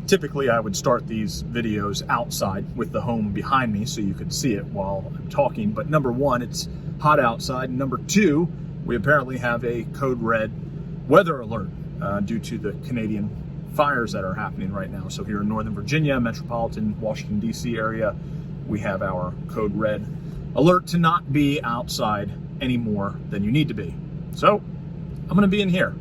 Typically, I would start these videos outside with the home behind me so you could see it while I'm talking. But number one, it's hot outside. And number two, we apparently have a code red weather alert due to the Canadian fires that are happening right now. So here in Northern Virginia, metropolitan Washington, D.C. area, we have our code red alert to not be outside any more than you need to be. So I'm going to be in here.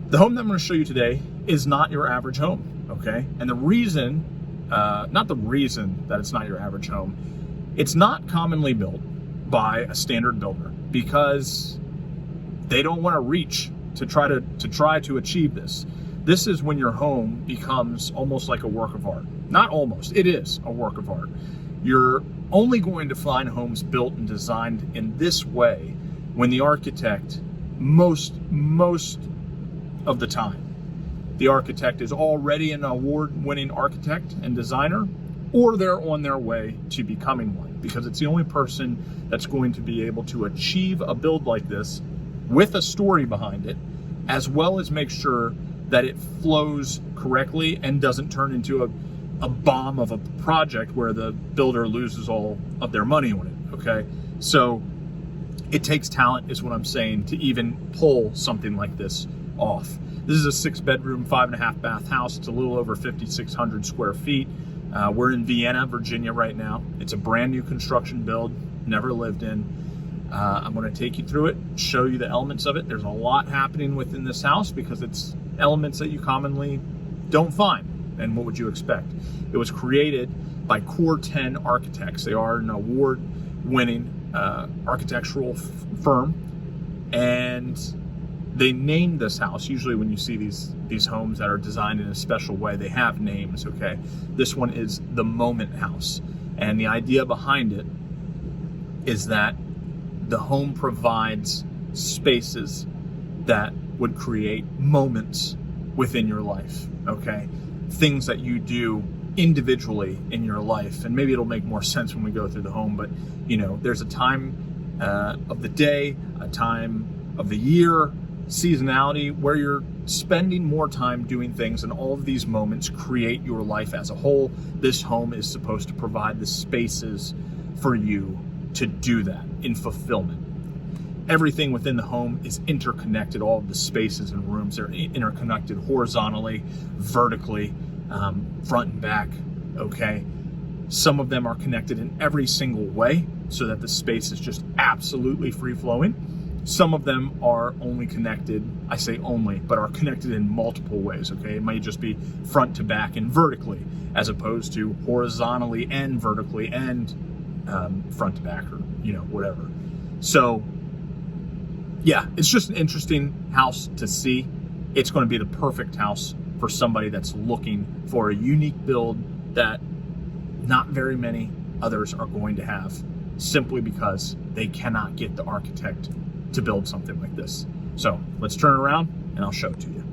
The home that I'm going to show you today is not your average home. Okay, and the reason, not the reason that it's not your average home, it's not commonly built by a standard builder because they don't want to reach to try to achieve this. This is when your home becomes almost like a work of art. Not almost, it is a work of art. You're only going to find homes built and designed in this way when the architect, most of the time, the architect is already an award-winning architect and designer, or they're on their way to becoming one, because it's the only person that's going to be able to achieve a build like this with a story behind it, as well as make sure that it flows correctly and doesn't turn into a bomb of a project where the builder loses all of their money on it, okay? So it takes talent, is what I'm saying, to even pull something like this off. This is a 6-bedroom, 5.5 bath house. It's a little over 5,600 square feet. We're in Vienna, Virginia right now. It's a brand new construction build, never lived in. I'm going to take you through it, show you the elements of it. There's a lot happening within this house because it's elements that you commonly don't find. And what would you expect? It was created by Core 10 Architects. They are an award-winning architectural firm, and they named this house. Usually when you see these homes that are designed in a special way, they have names, okay? This one is the Moment House. And the idea behind it is that the home provides spaces that would create moments within your life, okay? Things that you do individually in your life. And maybe it'll make more sense when we go through the home, but you know, there's a time of the day, a time of the year, seasonality, where you're spending more time doing things, and all of these moments create your life as a whole. This home is supposed to provide the spaces for you to do that in fulfillment. Everything within the home is interconnected. All of the spaces and rooms are interconnected horizontally, vertically, front and back, okay? Some of them are connected in every single way so that the space is just absolutely free-flowing. Some of them are only connected, I say only, but are connected in multiple ways, okay? It might just be front to back and vertically, as opposed to horizontally and vertically and front to back, or, you know, whatever. So, yeah, it's just an interesting house to see. It's going to be the perfect house for somebody that's looking for a unique build that not very many others are going to have, simply because they cannot get the architect to build something like this. So let's turn around and I'll show it to you.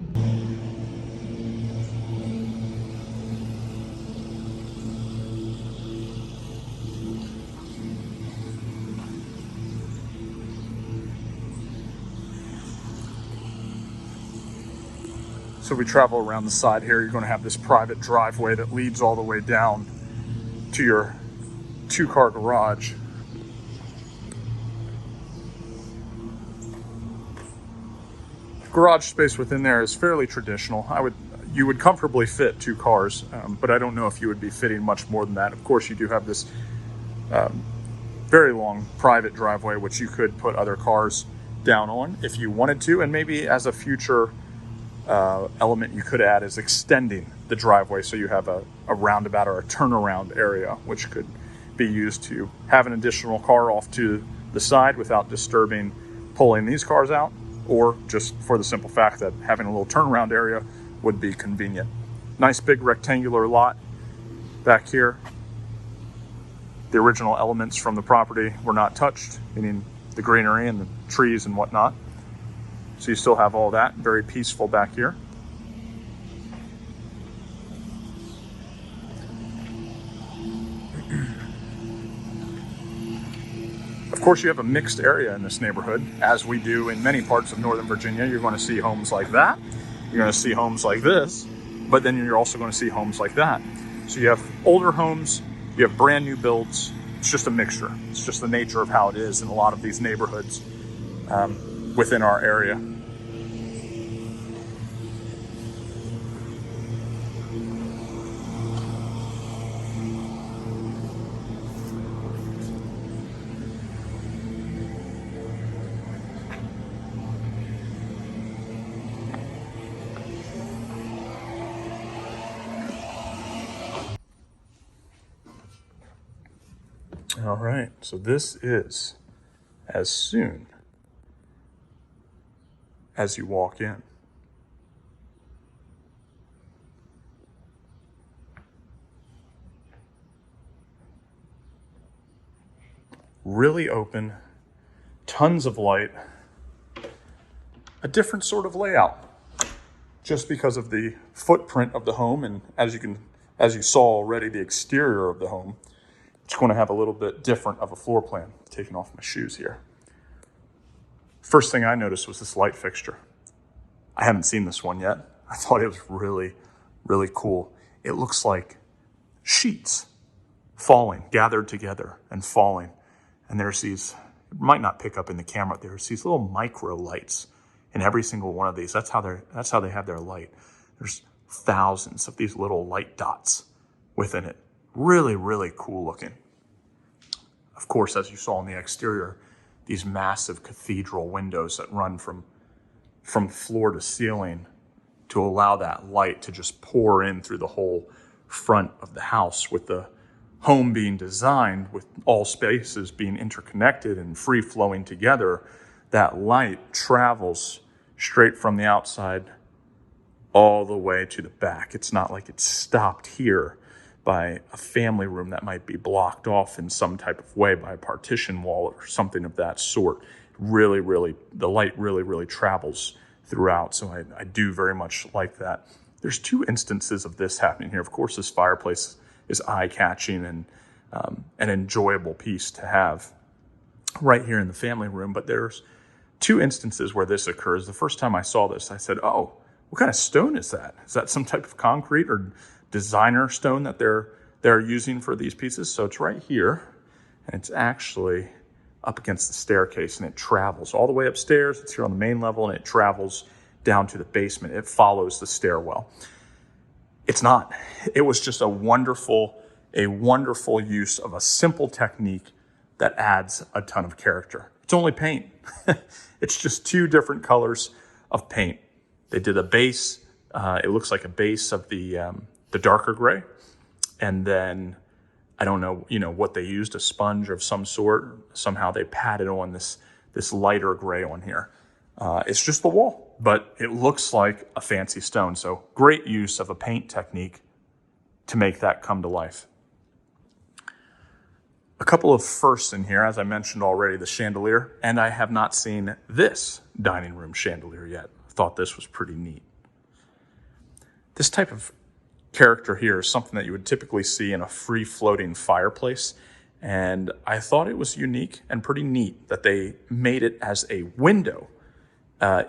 So we travel around the side here. You're going to have this private driveway that leads all the way down to your 2-car garage. Garage space within there is fairly traditional. You would comfortably fit 2 cars, but I don't know if you would be fitting much more than that. Of course, you do have this very long private driveway, which you could put other cars down on if you wanted to, and maybe as a future element you could add is extending the driveway so you have a roundabout or a turnaround area, which could be used to have an additional car off to the side without disturbing pulling these cars out, or just for the simple fact that having a little turnaround area would be convenient. Nice big rectangular lot back here. The original elements from the property were not touched, meaning the greenery and the trees and whatnot. So you still have all that, very peaceful back here. Of course, you have a mixed area in this neighborhood, as we do in many parts of Northern Virginia. You're going to see homes like that. You're going to see homes like this. but then you're also going to see homes like that. So you have older homes, you have brand new builds. It's just a mixture. It's just the nature of how it is in a lot of these neighborhoods within our area. All right, so this is as soon as you walk in. Really open, tons of light, a different sort of layout, just because of the footprint of the home, and as you saw already, the exterior of the home. It's going to have a little bit different of a floor plan. Taking off my shoes here. First thing I noticed was this light fixture. I haven't seen this one yet. I thought it was really, really cool. It looks like sheets falling, gathered together and falling. And there's these, it might not pick up in the camera, there's these little micro lights in every single one of these. That's how they have their light. There's thousands of these little light dots within it. Really, really cool looking. Of course, as you saw in the exterior, these massive cathedral windows that run from floor to ceiling to allow that light to just pour in through the whole front of the house, with the home being designed with all spaces being interconnected and free flowing together. That light travels straight from the outside all the way to the back. It's not like it's stopped here by a family room that might be blocked off in some type of way by a partition wall or something of that sort. Really, really, the light really, really travels throughout. So I do very much like that. There's two instances of this happening here. Of course, this fireplace is eye-catching and an enjoyable piece to have right here in the family room. But there's two instances where this occurs. The first time I saw this, I said, oh, what kind of stone is that? Is that some type of concrete or designer stone that they're using for these pieces? So it's right here, and it's actually up against the staircase, and it travels all the way upstairs. It's here on the main level, and it travels down to the basement. It follows the stairwell. It's not. It was just a wonderful use of a simple technique that adds a ton of character. It's only paint. It's just two different colors of paint. They did a base. It looks like a base of the darker gray. And then I don't know, what they used, a sponge of some sort. Somehow they patted on this lighter gray on here. It's just the wall, but it looks like a fancy stone. So great use of a paint technique to make that come to life. A couple of firsts in here, as I mentioned already, the chandelier, and I have not seen this dining room chandelier yet. I thought this was pretty neat. This type of character here is something that you would typically see in a free-floating fireplace, and I thought it was unique and pretty neat that they made it as a window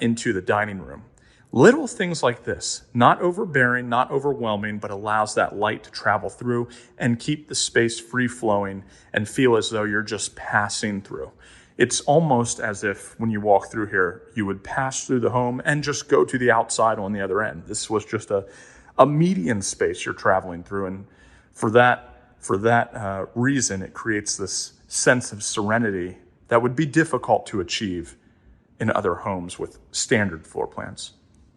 into the dining room. Little things like this, not overbearing, not overwhelming, but allows that light to travel through and keep the space free-flowing and feel as though you're just passing through. It's almost as if when you walk through here, you would pass through the home and just go to the outside on the other end. This was just a median space you're traveling through, and for that reason, it creates this sense of serenity that would be difficult to achieve in other homes with standard floor plans.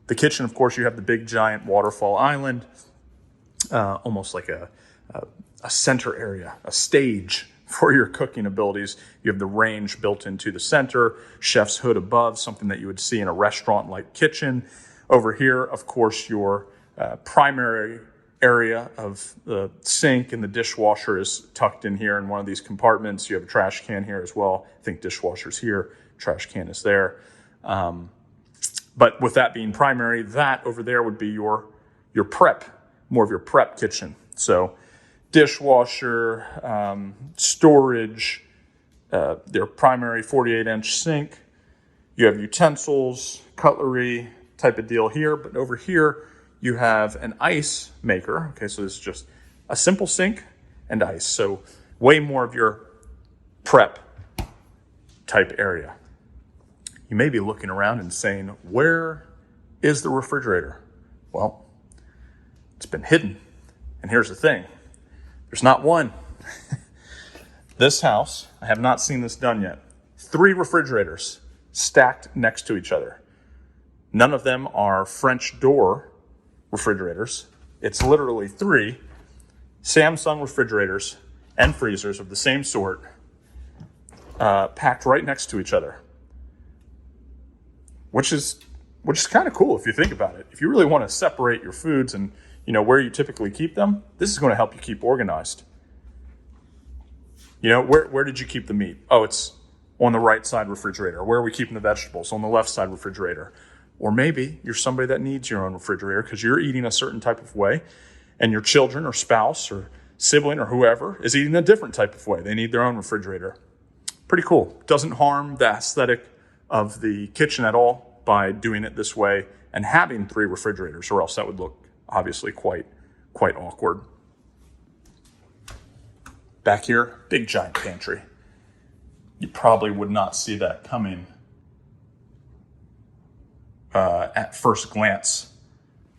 The kitchen, of course, you have the big giant waterfall island, almost like a center area, a stage for your cooking abilities. You have the range built into the center, chef's hood above, something that you would see in a restaurant-like kitchen. Over here, of course, your primary area of the sink and the dishwasher is tucked in here in one of these compartments. You have a trash can here as well. I think dishwasher's here, trash can is there. But with that being primary, that over there would be your prep, more of your prep kitchen. So dishwasher, storage, their primary 48-inch sink. You have utensils, cutlery type of deal here. But over here, you have an ice maker. Okay, so this is just a simple sink and ice. So way more of your prep type area. You may be looking around and saying, where is the refrigerator? Well, it's been hidden. And here's the thing. There's not one. This house, I have not seen this done yet. 3 refrigerators stacked next to each other. None of them are French door refrigerators. It's literally 3 Samsung refrigerators and freezers of the same sort, packed right next to each other. Which is kind of cool if you think about it. If you really want to separate your foods and where you typically keep them, this is going to help you keep organized. Where did you keep the meat? Oh, it's on the right side refrigerator. Where are we keeping the vegetables? On the left side refrigerator. Or maybe you're somebody that needs your own refrigerator because you're eating a certain type of way, and your children or spouse or sibling or whoever is eating a different type of way. They need their own refrigerator. Pretty cool. Doesn't harm the aesthetic of the kitchen at all by doing it this way and having 3 refrigerators, or else that would look obviously quite awkward. Back here, big giant pantry. You probably would not see that coming at first glance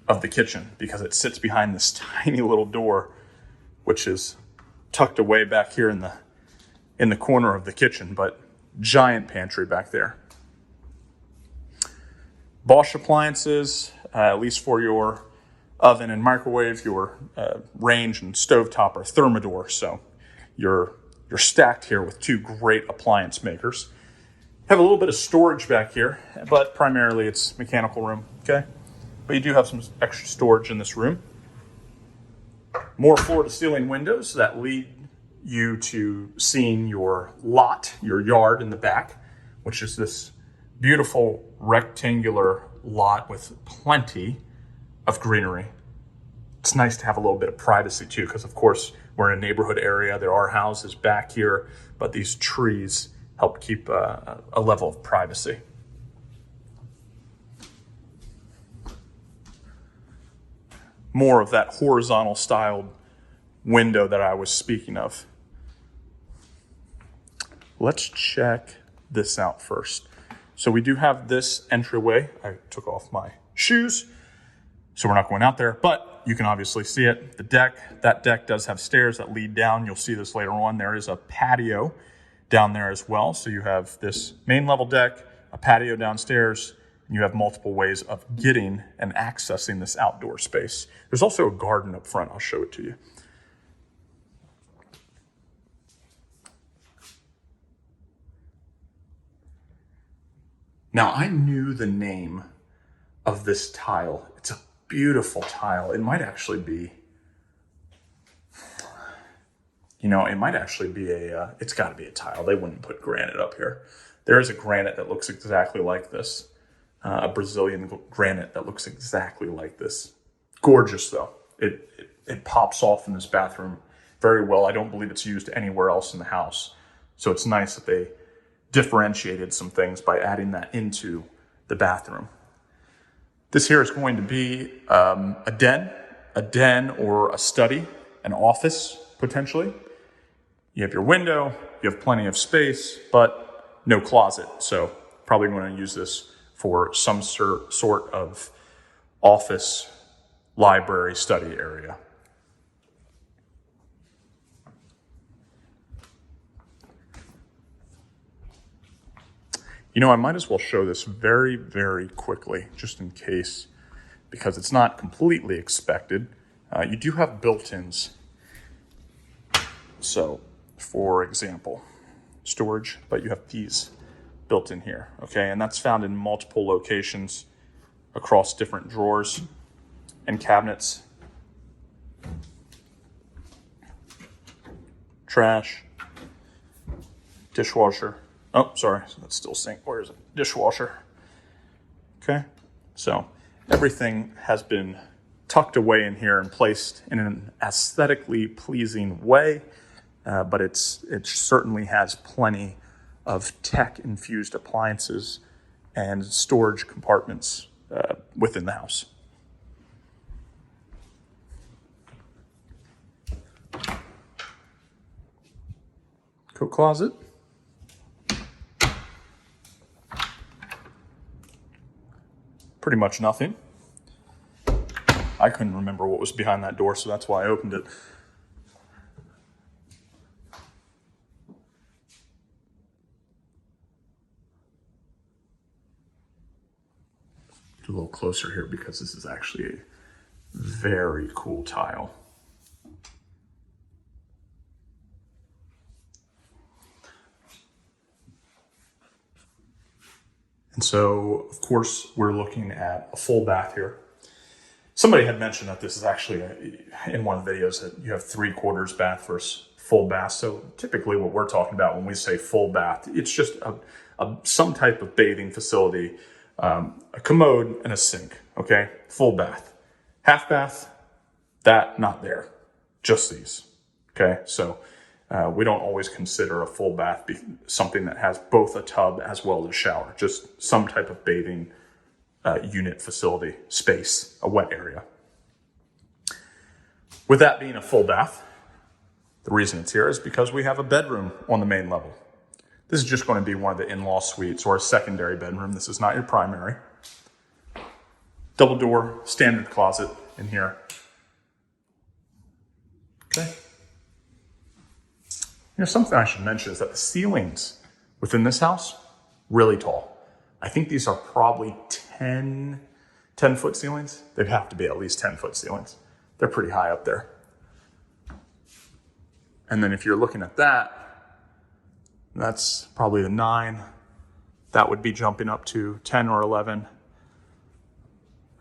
of the kitchen because it sits behind this tiny little door, which is tucked away back here in the corner of the kitchen, but giant pantry back there. Bosch appliances, at least for your oven and microwave, your range and stovetop are Thermador. So you're stacked here with 2 great appliance makers. Have a little bit of storage back here, but primarily it's mechanical room, okay? But you do have some extra storage in this room. More floor-to-ceiling windows that lead you to seeing your lot, your yard in the back, which is this beautiful rectangular lot with plenty of greenery. It's nice to have a little bit of privacy too, because of course we're in a neighborhood area. There are houses back here, but these trees help keep a level of privacy. More of that horizontal styled window that I was speaking of. Let's check this out first. So we do have this entryway. I took off my shoes, so we're not going out there, but you can obviously see it. The deck, that deck does have stairs that lead down. You'll see this later on. There is a patio down there as well. So you have this main level deck, a patio downstairs, and you have multiple ways of getting and accessing this outdoor space. There's also a garden up front. I'll show it to you. Now, I knew the name of this tile. It's a beautiful tile. It might actually be, it's got to be a tile. They wouldn't put granite up here. There is a granite that looks exactly like this, a Brazilian granite that looks exactly like this. Gorgeous, though. It pops off in this bathroom very well. I don't believe it's used anywhere else in the house. So it's nice that they differentiated some things by adding that into the bathroom. This here is going to be a den or a study, an office potentially. You have your window, you have plenty of space, but no closet. So probably going to use this for some sort of office, library, study area. I might as well show this very, very quickly, just in case, because it's not completely expected. You do have built-ins. So, for example, storage, but you have these built in here, okay? And that's found in multiple locations across different drawers and cabinets. Trash, dishwasher. Oh, sorry, that's still sink. Where is it? Dishwasher. Okay, so everything has been tucked away in here and placed in an aesthetically pleasing way, but it certainly has plenty of tech-infused appliances and storage compartments within the house. Coat closet. Pretty much nothing. I couldn't remember what was behind that door, so that's why I opened it. Get a little closer here because this is actually a very cool tile. And so, of course, we're looking at a full bath here. Somebody had mentioned that this is actually, in one of the videos, that you have 3/4 bath versus full bath. So typically what we're talking about when we say full bath, it's just some type of bathing facility, a commode and a sink, okay? Full bath. Half bath, that not there, just these, okay? So we don't always consider a full bath something that has both a tub as well as a shower, just some type of bathing unit facility space, a wet area. With that being a full bath, the reason it's here is because we have a bedroom on the main level. This is just going to be one of the in-law suites or a secondary bedroom. This is not your primary. Double door, standard closet in here. Okay. Something I should mention is that the ceilings within this house, really tall. I think these are probably 10-foot ceilings. They have to be at least 10-foot ceilings. They're pretty high up there. And then if you're looking at that, that's probably the 9. That would be jumping up to 10 or 11.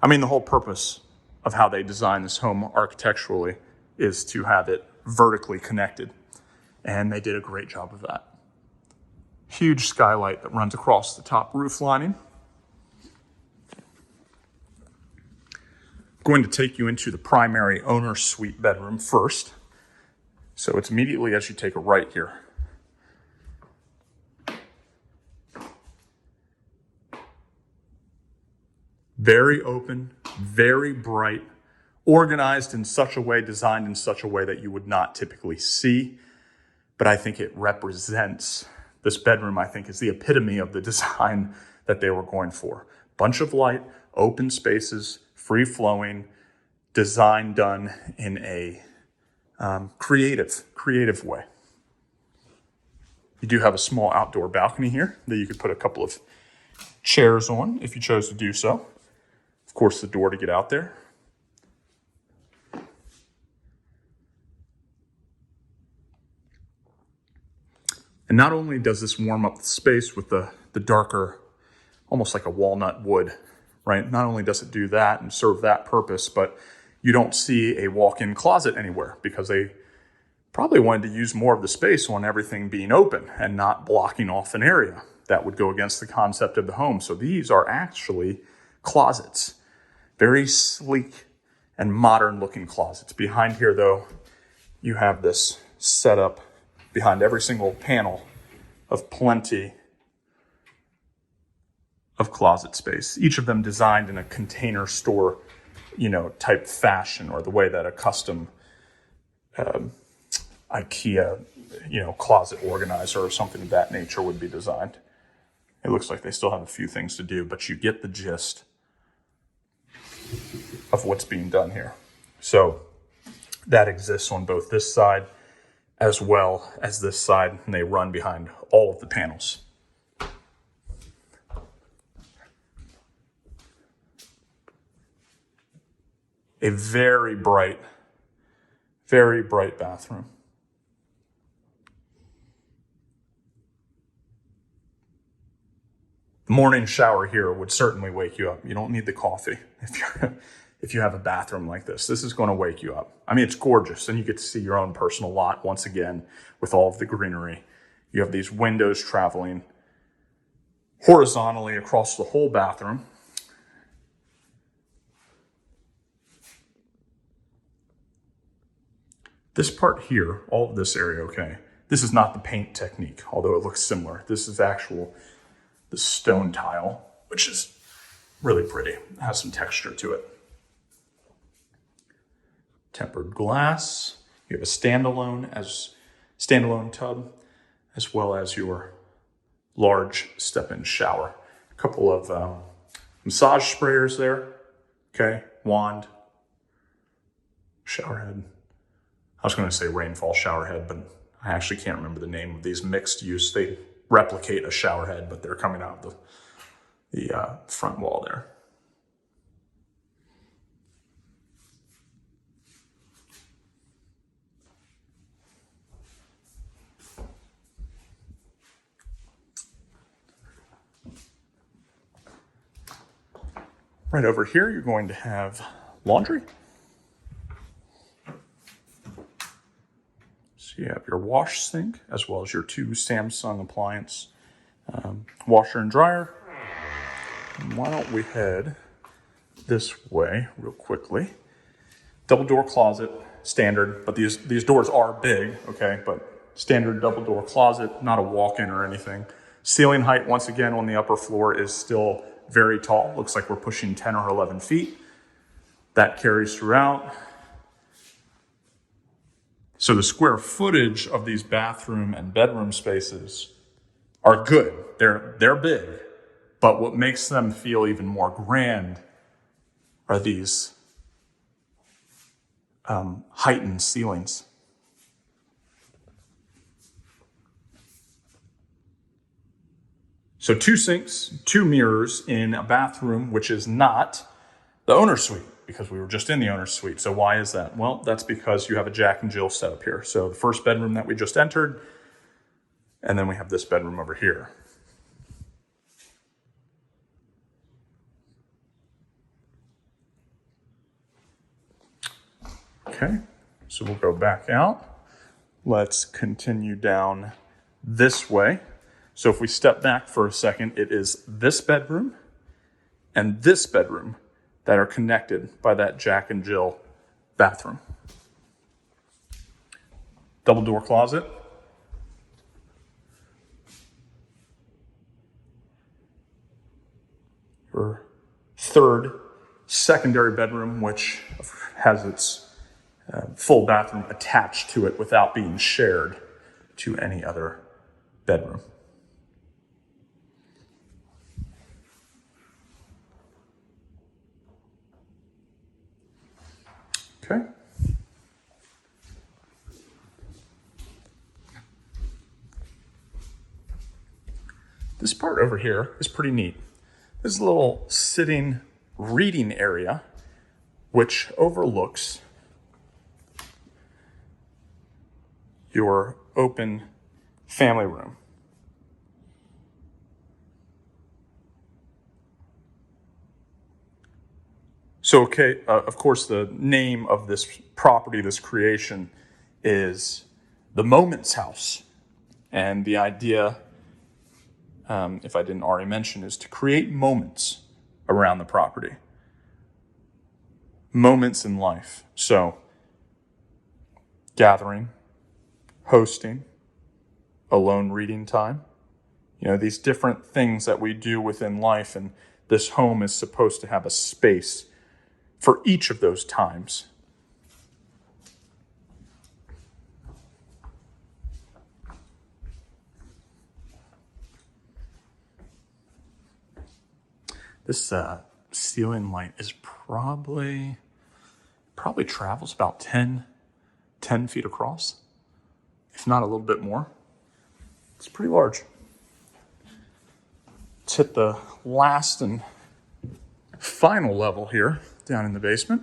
I mean, the whole purpose of how they design this home architecturally is to have it vertically connected. And they did a great job of that. Huge skylight that runs across the top roof lining. I'm going to take you into the primary owner suite bedroom first. So it's immediately as you take a right here. Very open, very bright, organized in such a way, designed in such a way that you would not typically see. But I think it represents, this bedroom I think is the epitome of the design that they were going for. Bunch of light, open spaces, free flowing, design done in a creative way. You do have a small outdoor balcony here that you could put a couple of chairs on if you chose to do so. Of course, the door to get out there. And not only does this warm up the space with the darker, almost like a walnut wood, right? Not only does it do that and serve that purpose, but you don't see a walk-in closet anywhere because they probably wanted to use more of the space on everything being open and not blocking off an area. That would go against the concept of the home. So these are actually closets. Very sleek and modern looking closets. Behind here though, you have this setup behind every single panel of plenty of closet space. Each of them designed in a container store, type fashion, or the way that a custom IKEA, closet organizer or something of that nature would be designed. It looks like they still have a few things to do, but you get the gist of what's being done here. So that exists on both this side as well as this side, and they run behind all of the panels. A very bright bathroom. The morning shower here would certainly wake you up. You don't need the coffee if you have a bathroom like this. This is going to wake you up. I mean, it's gorgeous, and you get to see your own personal lot once again with all of the greenery. You have these windows traveling horizontally across the whole bathroom. This part here, all of this area, okay, this is not the paint technique, although it looks similar. This is the stone tile, which is really pretty. It has some texture to it. Tempered glass. You have a standalone tub, as well as your large step-in shower. A couple of massage sprayers there, okay, wand, shower head. I was going to say rainfall shower head, but I actually can't remember the name of these mixed use. They replicate a shower head, but they're coming out of the front wall there. Right over here, you're going to have laundry. So you have your wash sink, as well as your 2 Samsung appliance washer and dryer. And why don't we head this way real quickly. Double door closet, standard, but these doors are big, okay, but standard double door closet, not a walk-in or anything. Ceiling height, once again, on the upper floor is still very tall. Looks like we're pushing 10 or 11 feet. That carries throughout. So the square footage of these bathroom and bedroom spaces are good. They're big. But what makes them feel even more grand are these heightened ceilings. So 2 sinks, 2 mirrors in a bathroom, which is not the owner's suite, because we were just in the owner's suite. So why is that? Well, that's because you have a Jack and Jill setup here. So the first bedroom that we just entered, and then we have this bedroom over here. Okay, so we'll go back out. Let's continue down this way. So if we step back for a second, it is this bedroom and this bedroom that are connected by that Jack and Jill bathroom. Double door closet. Your third secondary bedroom, which has its full bathroom attached to it without being shared to any other bedroom. Okay. This part over here is pretty neat. This is a little sitting reading area which overlooks your open family room. So, okay, of course, the name of this property, this creation, is the Moments House. And the idea, if I didn't already mention, is to create moments around the property. Moments in life. So, gathering, hosting, alone reading time. You know, these different things that we do within life, and this home is supposed to have a space for each of those times. This ceiling light is probably travels about 10 feet across, if not a little bit more. It's pretty large. Let's hit the last and final level here, down in the basement.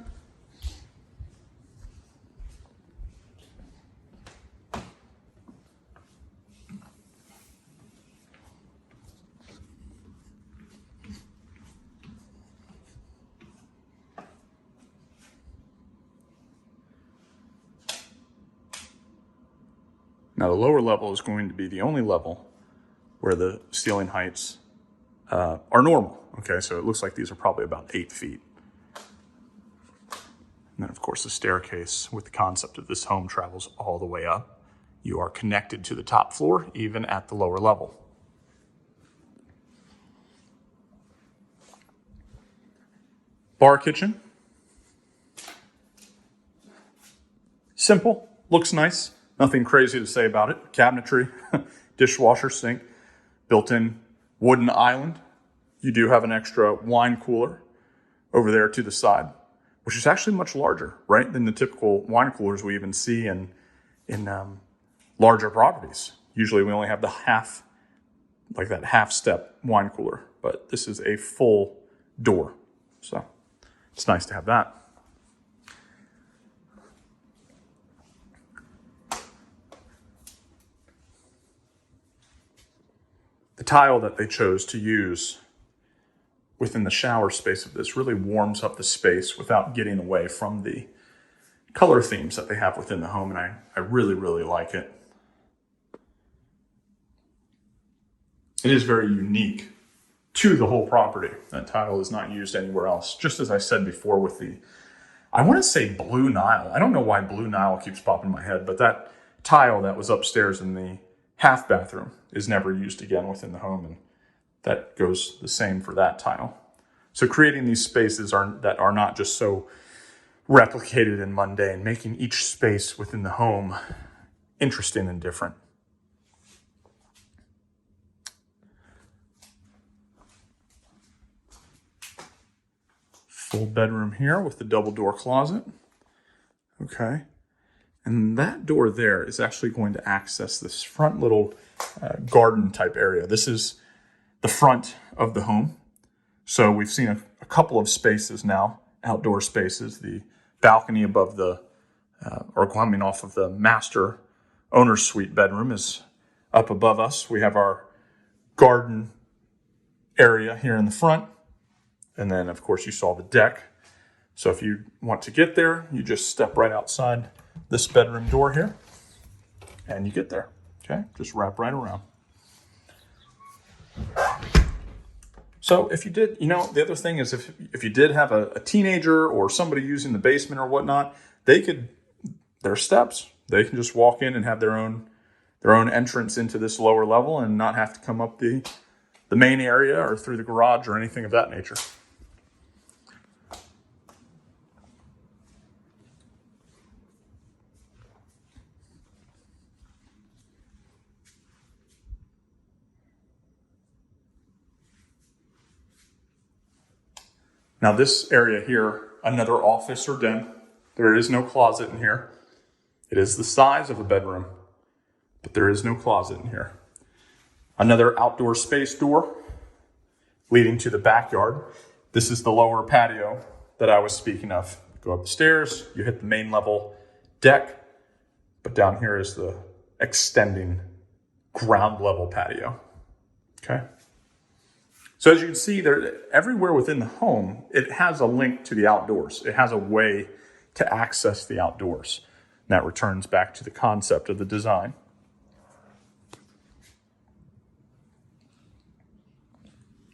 Now the lower level is going to be the only level where the ceiling heights are normal. Okay, so it looks like these are probably about 8 feet. And then, of course, the staircase with the concept of this home travels all the way up. You are connected to the top floor, even at the lower level. Bar kitchen. Simple, looks nice. Nothing crazy to say about it. Cabinetry, dishwasher, sink, built-in wooden island. You do have an extra wine cooler over there to the side, which is actually much larger, right, than the typical wine coolers we even see in larger properties. Usually we only have the that half-step wine cooler, but this is a full door. So it's nice to have that. The tile that they chose to use within the shower space of this really warms up the space without getting away from the color themes that they have within the home, and I really, really like it. It is very unique to the whole property. That tile is not used anywhere else. Just as I said before with I want to say Blue Nile. I don't know why Blue Nile keeps popping in my head, but that tile that was upstairs in the half bathroom is never used again within the home, and that goes the same for that tile. So creating these spaces that are not just so replicated and mundane, making each space within the home interesting and different. Full bedroom here with the double door closet. Okay. And that door there is actually going to access this front little garden type area. This is the front of the home. So we've seen a couple of spaces now, outdoor spaces. The balcony above or coming off of the master owner's suite bedroom is up above us. We have our garden area here in the front. And then, of course, you saw the deck. So if you want to get there, you just step right outside this bedroom door here, and you get there. Okay, just wrap right around. So if you did, the other thing is if you did have a teenager or somebody using the basement or whatnot, there's steps. They can just walk in and have their own entrance into this lower level and not have to come up the main area or through the garage or anything of that nature. Now this area here, another office or den. There is no closet in here. It is the size of a bedroom, but there is no closet in here. Another outdoor space door leading to the backyard. This is the lower patio that I was speaking of. Go up the stairs, you hit the main level deck, but down here is the extending ground level patio. Okay. So as you can see, everywhere within the home, it has a link to the outdoors. It has a way to access the outdoors. And that returns back to the concept of the design.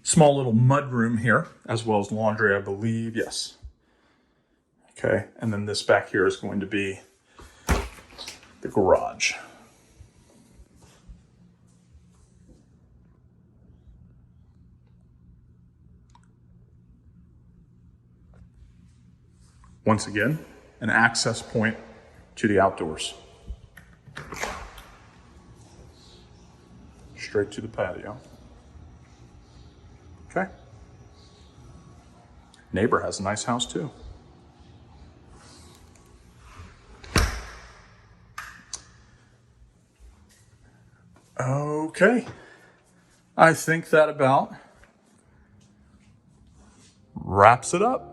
Small little mud room here, as well as laundry, I believe. Yes. Okay, and then this back here is going to be the garage. Once again, an access point to the outdoors. Straight to the patio. Okay. Neighbor has a nice house too. Okay. I think that about wraps it up.